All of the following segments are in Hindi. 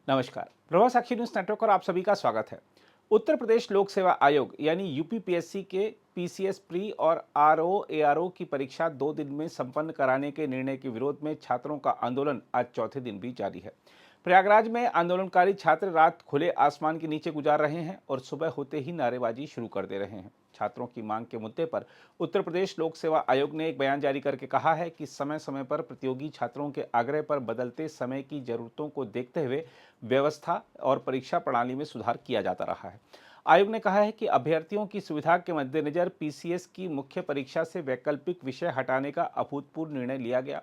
नमस्कार। प्रभा साक्षी न्यूज नेटवर्क और आप सभी का स्वागत है। उत्तर प्रदेश लोक सेवा आयोग यानी यूपीपीएससी के पीसीएस प्री और आरओ एआरओ की परीक्षा 2 दिन में संपन्न कराने के निर्णय के विरोध में छात्रों का आंदोलन आज चौथे दिन भी जारी है। प्रयागराज में आंदोलनकारी छात्र रात खुले आसमान के नीचे गुजार रहे हैं और सुबह होते ही नारेबाजी शुरू कर दे रहे हैं। छात्रों की मांग के मुद्दे पर उत्तर प्रदेश लोक सेवा आयोग ने एक बयान जारी करके कहा है कि समय समय पर प्रतियोगी छात्रों के आग्रह पर बदलते समय की जरूरतों को देखते हुए व्यवस्था और परीक्षा प्रणाली में सुधार किया जाता रहा है। आयोग ने कहा है कि अभ्यर्थियों की सुविधा के मद्देनजर पीसीएस की मुख्य परीक्षा से वैकल्पिक विषय हटाने का अभूतपूर्व निर्णय लिया गया।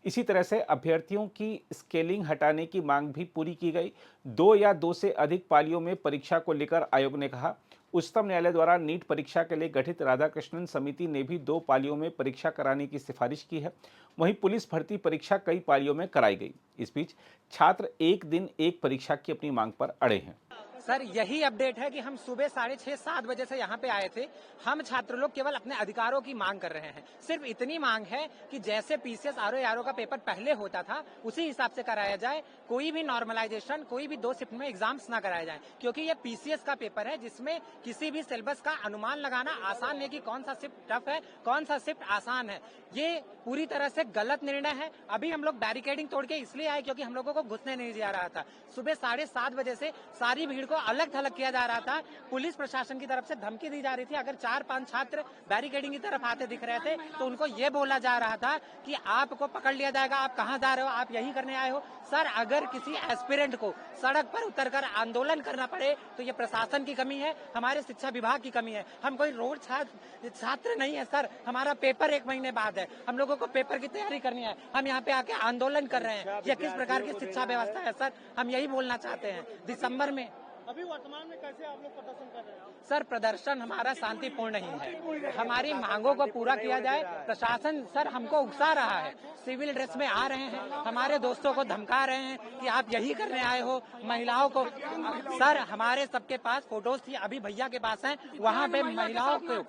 इसी तरह से अभ्यर्थियों की स्केलिंग हटाने की मांग भी पूरी की गई। 2 या 2 से अधिक पालियों में परीक्षा को लेकर आयोग ने कहा। उच्चतम न्यायालय द्वारा नीट परीक्षा के लिए गठित राधाकृष्णन समिति ने भी 2 पालियों में परीक्षा कराने की सिफारिश की है। वहीं पुलिस भर्ती परीक्षा कई पालियों में कराई गई। इस बीच छात्र एक दिन एक परीक्षा की अपनी मांग पर अड़े हैं। सर, यही अपडेट है कि हम सुबह 6:30-7 बजे से यहाँ पे आए थे। हम छात्र लोग केवल अपने अधिकारों की मांग कर रहे हैं। सिर्फ इतनी मांग है कि जैसे पीसीएस आरओ का पेपर पहले होता था उसी हिसाब से कराया जाए। कोई भी नॉर्मलाइजेशन, कोई भी 2 शिफ्ट में एग्जाम्स ना कराए जाए, क्योंकि ये पीसीएस का पेपर है जिसमें किसी भी सिलेबस का अनुमान लगाना आसान है कि कौन सा शिफ्ट टफ है, कौन सा शिफ्ट आसान है। ये पूरी तरह से गलत निर्णय है। अभी हम लोग बैरिकेडिंग तोड़ के इसलिए आए क्योंकि हम लोगों को घुसने नहीं दिया रहा था। सुबह 7:30 बजे से सारी भीड़ को अलग थलग किया जा रहा था। पुलिस प्रशासन की तरफ से धमकी दी जा रही थी। अगर 4-5 छात्र बैरिकेडिंग की तरफ आते दिख रहे थे तो उनको ये बोला जा रहा था कि आपको पकड़ लिया जाएगा, आप कहां जा रहे हो, आप यही करने आए हो। सर, अगर किसी एस्पिरेंट को सड़क पर उतरकर आंदोलन करना पड़े तो ये प्रशासन की कमी है, हमारे शिक्षा विभाग की कमी है। हम कोई रोड छात्र नहीं है सर। हमारा पेपर 1 महीने बाद है। हम लोगों को पेपर की तैयारी करनी है। हम यहाँ पे आके आंदोलन कर रहे हैं। ये किस प्रकार की शिक्षा व्यवस्था है सर? हम यही बोलना चाहते हैं। दिसंबर में अभी वर्तमान में कैसे आप लोग प्रदर्शन कर रहे हैं? सर, प्रदर्शन हमारा शांतिपूर्ण ही है। हमारी मांगों को पूरा किया जाए। प्रशासन सर हमको उकसा रहा है। सिविल ड्रेस में आ रहे हैं, हमारे दोस्तों को धमका रहे हैं कि आप यही करने आए हो। महिलाओं को सर, हमारे सबके पास फोटोज थी, अभी भैया के पास हैं। वहाँ पे महिलाओं को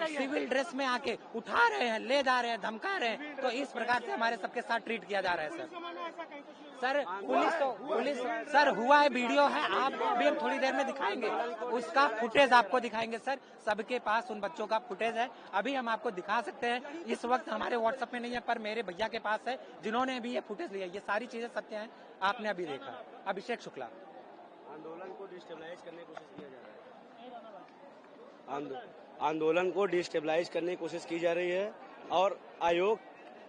सिविल ड्रेस में आके उठा रहे हैं, ले जा रहे हैं, धमका रहे हैं। तो इस प्रकार से हमारे सबके साथ ट्रीट किया जा रहा है सर। पुलिस सर हुआ है, वीडियो है, आप भी हम थोड़ी देर में दिखाएंगे। उसका फुटेज आपको दिखाएंगे सर। सबके पास उन बच्चों का फुटेज है, अभी हम आपको दिखा सकते हैं। इस वक्त हमारे व्हाट्सएप में नहीं है, पर मेरे भैया के पास है जिन्होंने भी ये फुटेज लिया। ये सारी चीजें सत्य हैं, आपने अभी देखा। अभिषेक शुक्ला। आंदोलन को डिस्टेबलाइज करने की कोशिश किया जा रहा है। आंदोलन को डिस्टेबलाइज करने की कोशिश की जा रही है। और आयोग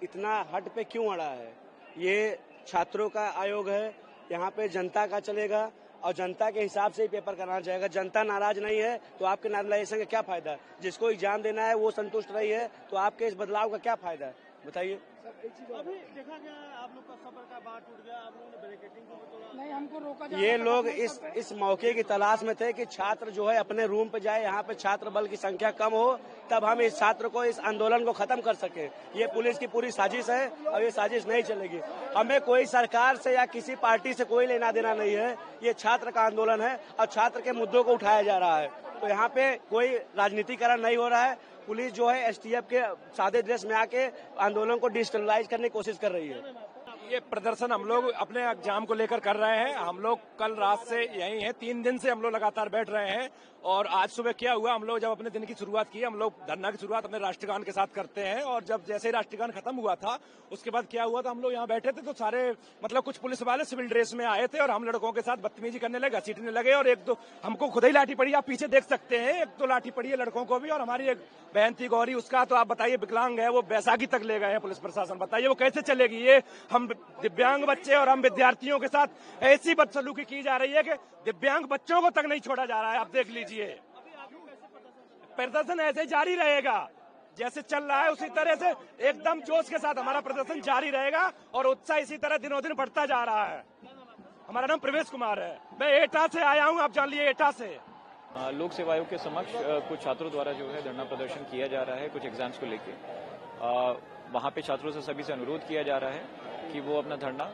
इतना हट पे क्यों अड़ा है? ये छात्रों का आयोग है, यहाँ पे जनता का चलेगा और जनता के हिसाब से ही पेपर कराना जाएगा। जनता नाराज नहीं है तो आपके नॉर्मलाइजेशन का क्या फायदा है? जिसको एग्जाम देना है वो संतुष्ट रही है तो आपके इस बदलाव का क्या फायदा है, बताइए। अभी देखा गया आप लोग का सफर का बात टूट गया, आप लोगों ने बैरिकेडिंग को तोड़ा, नहीं हमको रोका जा ये लोग इस मौके की तलाश में थे कि छात्र जो है अपने रूम पे जाए, यहाँ पे छात्र बल की संख्या कम हो, तब हम इस छात्र को, इस आंदोलन को खत्म कर सके। ये पुलिस की पूरी साजिश है और ये साजिश नहीं चलेगी। हमें कोई सरकार से या किसी पार्टी से कोई लेना देना नहीं है। ये छात्र का आंदोलन है और छात्र के मुद्दों को उठाया जा रहा है। तो यहाँ पे कोई राजनीतिकरण नहीं हो रहा है। पुलिस जो है एसटीएफ के सादे ड्रेस में आके आंदोलन को डिस्टेबलाइज करने की कोशिश कर रही है। ये प्रदर्शन हम लोग अपने एग्जाम को लेकर कर रहे हैं। हम लोग कल रात से यही हैं, 3 दिन से हम लोग लगातार बैठ रहे हैं। और आज सुबह क्या हुआ, हम लोग जब अपने दिन की शुरुआत की, हम लोग धरना की शुरुआत अपने राष्ट्रगान के साथ करते हैं। और जब जैसे ही राष्ट्रगान खत्म हुआ था उसके बाद क्या हुआ था, हम लोग यहाँ बैठे थे तो सारे कुछ पुलिस वाले सिविल ड्रेस में आए थे और हम लड़कों के साथ बदतमीजी करने लगे, घसीटने लगे। और 1-2 हमको खुद ही लाठी पड़ी, आप पीछे देख सकते हैं, 1-2 लाठी पड़ी है लड़कों को भी। और हमारी एक बहन थी गौरी, उसका तो आप बताइए विकलांग है, वो बैसाखी तक ले गए हैं पुलिस प्रशासन। बताइए वो कैसे चलेगी? ये हम दिव्यांग बच्चे और हम विद्यार्थियों के साथ ऐसी बदसलूकी की जा रही है कि दिव्यांग बच्चों को तक नहीं छोड़ा जा रहा है। आप देख लीजिए, प्रदर्शन ऐसे जारी रहेगा जैसे चल रहा है, उसी तरह से एकदम जोश के साथ हमारा प्रदर्शन जारी रहेगा और उत्साह इसी तरह दिनों दिन बढ़ता जा रहा है। हमारा नाम प्रवेश कुमार है, मैं एटा से आया हूँ, आप जान लिए एटा से। लोक सेवा आयोग के समक्ष कुछ छात्रों द्वारा जो है धरना प्रदर्शन किया जा रहा है कुछ एग्जाम्स को लेके। वहाँ पे छात्रों से सभी से अनुरोध किया जा रहा है कि वो अपना धरना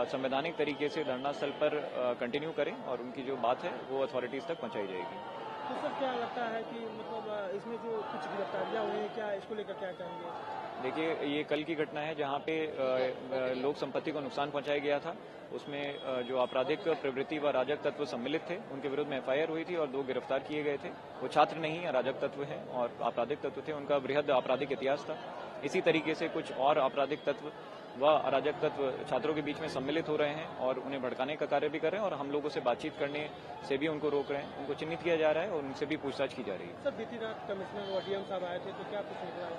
संवैधानिक तरीके से धरना स्थल पर कंटिन्यू करें और उनकी जो बात है वो अथॉरिटीज तक पहुंचाई जाएगी। तो सर क्या लगता है कि मतलब इसमें जो कुछ गिरफ्तारियां हुई हैं, क्या इसको लेकर क्या कहेंगे? देखिए, ये कल की घटना है जहां पे लोक संपत्ति को नुकसान पहुंचाया गया था। उसमें जो आपराधिक प्रवृत्ति व अराजक तत्व सम्मिलित थे उनके विरुद्ध में एफआईआर हुई थी और 2 गिरफ्तार किए गए थे। वो छात्र नहीं अराजक तत्व हैं और आपराधिक तत्व थे, उनका बृहद आपराधिक इतिहास था। इसी तरीके से कुछ और आपराधिक तत्व व अराजक तत्व छात्रों के बीच में सम्मिलित हो रहे हैं और उन्हें भड़काने का कार्य भी कर रहे हैं और हम लोगों से बातचीत करने से भी उनको रोक रहे हैं। उनको चिन्हित किया जा रहा है और उनसे भी पूछताछ की जा रही है। सर बीती रात कमिश्नर व डीएम साहब आए थे, तो क्या कुछ निकला है?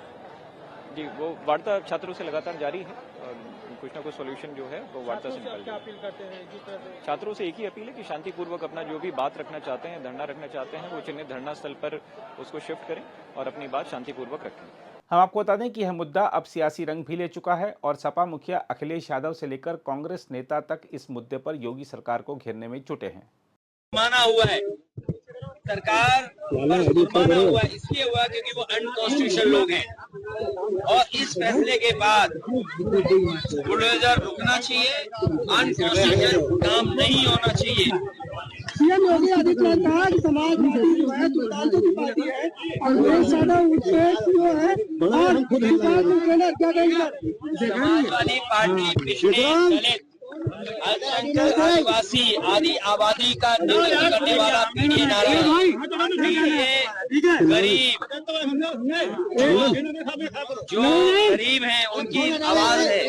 जी, वो वार्ता छात्रों से लगातार जारी है और कुछ ना कुछ सॉल्यूशन जो है वो वार्ता से निकल क्या अपील करते हैं जिस तरह से? छात्रों से एक ही अपील है कि शांतिपूर्वक अपना जो भी बात रखना चाहते हैं, धरना रखना चाहते हैं, वो चिन्हित धरना स्थल पर उसको शिफ्ट करें और अपनी बात शांतिपूर्वक रखें। हम आपको बता दें कि यह मुद्दा अब सियासी रंग भी ले चुका है और सपा मुखिया अखिलेश यादव से लेकर कांग्रेस नेता तक इस मुद्दे पर योगी सरकार को घेरने में जुटे हैं। माना हुआ है सरकार पर माना हुआ है, इसलिए हुआ क्योंकि वो अनकॉन्स्टिट्यूशनल लोग हैं और इस फैसले के बाद बुलडोजर रुकना चाहिए, अनकॉन्स्टिट्यूशनल काम नहीं होना चाहिए। सीएम योगी आदित्यनाथ कहा कि समाजवादी जो है तुलतालजों की पार्टी है और अखिलेश यादव उससे जो है और क्या कहेंगे? समाजवादी पार्टी पिछड़े दलित अल्पसंख्यक आदिवासी आदि आबादी का नेतृत्व करने वाला पीडीए नारा है। पीडीए गरीब जो गरीब हैं उनकी आवाज है,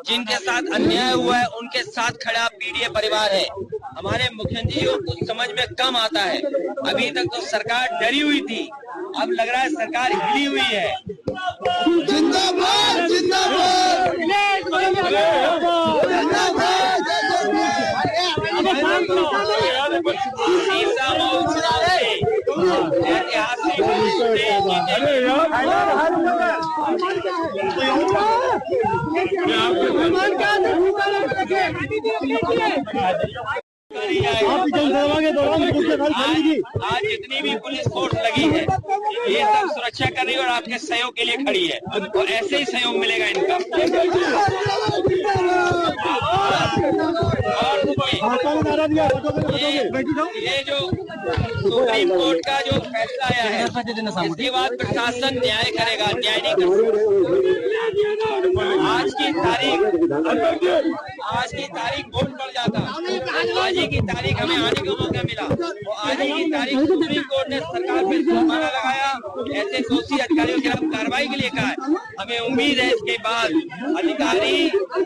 जिनके साथ अन्याय हुआ है उनके साथ खड़ा पीडीए परिवार है। हमारे मुख्यमंत्री को कुछ समझ में कम आता है। अभी तक तो सरकार डरी हुई थी, अब लग रहा है सरकार हिली हुई है। जिंदाबाद जिंदाबाद ऐतिहासिक आज जितनी भी पुलिस फोर्स लगी है ये सब सुरक्षा कर रही है और आपके सहयोग के लिए खड़ी है और ऐसे ही सहयोग मिलेगा इनका। और ये जो सुप्रीम कोर्ट का जो फैसला आया है इसके बाद प्रशासन न्याय करेगा, न्याय नहीं कर सकता। आज की तारीख वोट पड़ जाता, आज ही की तारीख हमें आने का मौका मिला तो आज ही की तारीख सुप्रीम कोर्ट ने सरकार पर जुर्माना लगाया, ऐसे दोषी अधिकारियों के खिलाफ कार्रवाई के लिए कहा है। हमें उम्मीद है इसके बाद अधिकारी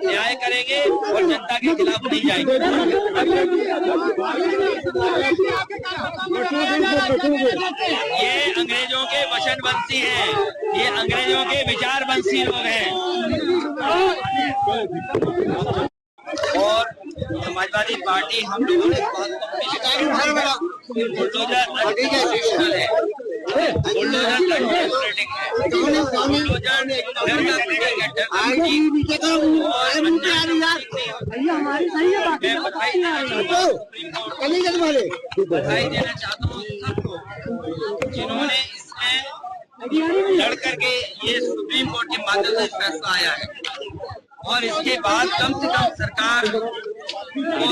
न्याय करेंगे और जनता के खिलाफ नहीं जाएंगे। ये अंग्रेजों के वचनबंसी हैं, ये अंग्रेजों के विचारबंसी लोग हैं और समाजवादी पार्टी हम लोगों ने बुलडोजर अनकॉन्स्टिट्यूशनल है, बुलडोजर अनडेमोक्रेटिक है, बुलडोजर बधाई देना चाहता हूँ सबको जिन्होंने इसमें लड़ करके ये सुप्रीम कोर्ट के माध्यम से फैसला आया है और इसके बाद कम से कम सरकार को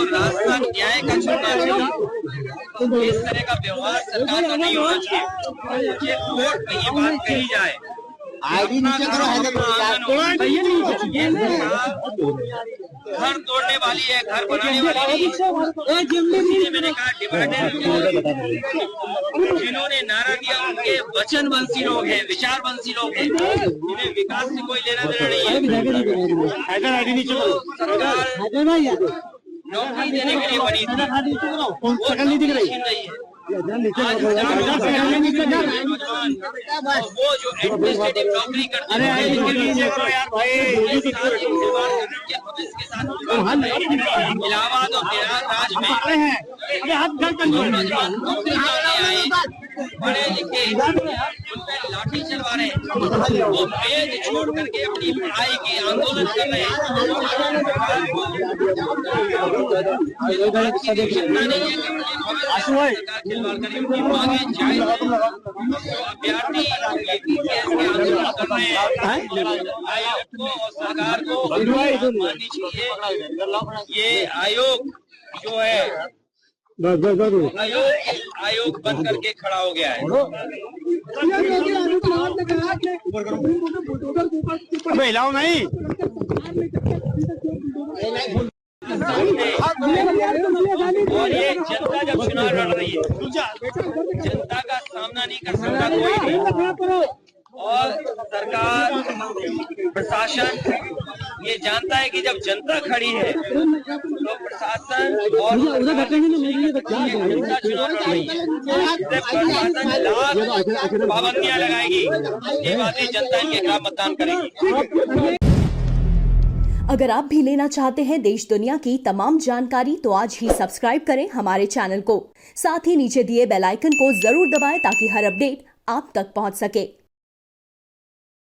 रास्ता न्याय का छोड़ना चाहिए। इस तरह का व्यवहार सरकार का नहीं होना चाहिए। ये कोर्ट में ये बात कही जाए घर तोड़ने वाली है, घर बनाने वाली है। मैंने कहा डिवाइडेड जिन्होंने नारा दिया उनके वचनबंसी लोग हैं, विचारबंसी लोग हैं, जिन्हें विकास से कोई लेना देना नहीं है। तो सरकार नौकरी देने के लिए बनी थी, वो छीन रही है। आज वो जो एडमिनिस्ट्रेटिव नौकरी करते हैं इलाहाबाद और प्रयागराज में नौकरी आए बड़े लिखे उनपे लाठी चलवा रहे हैं, वो पेज छोड़ करके अपनी पढ़ाई की आंदोलन कर रहे हैं। मांगे जाए अभ्यर्थी आंदोलन कर रहे हैं, आयोग को और सरकार को माननी चाहिए। ये आयोग जो है आयोग बन करके खड़ा हो गया है। हिलाओ नहीं। और ये जनता जब चुनाव लड़ रही है, जनता का सामना नहीं कर सकता कोई नहीं, और सरकार प्रशासन ये जानता है कि जब जनता खड़ी है तो प्रशासन और जनता चुनाव लड़ रही है, प्रशासन लाख पाबंदियां लगाएगी, ये बातें जनता इनके खिलाफ मतदान करेगी। अगर आप भी लेना चाहते हैं देश दुनिया की तमाम जानकारी तो आज ही सब्सक्राइब करें हमारे चैनल को। साथ ही नीचे दिए बेल आइकन को जरूर दबाएं ताकि हर अपडेट आप तक पहुंच सके।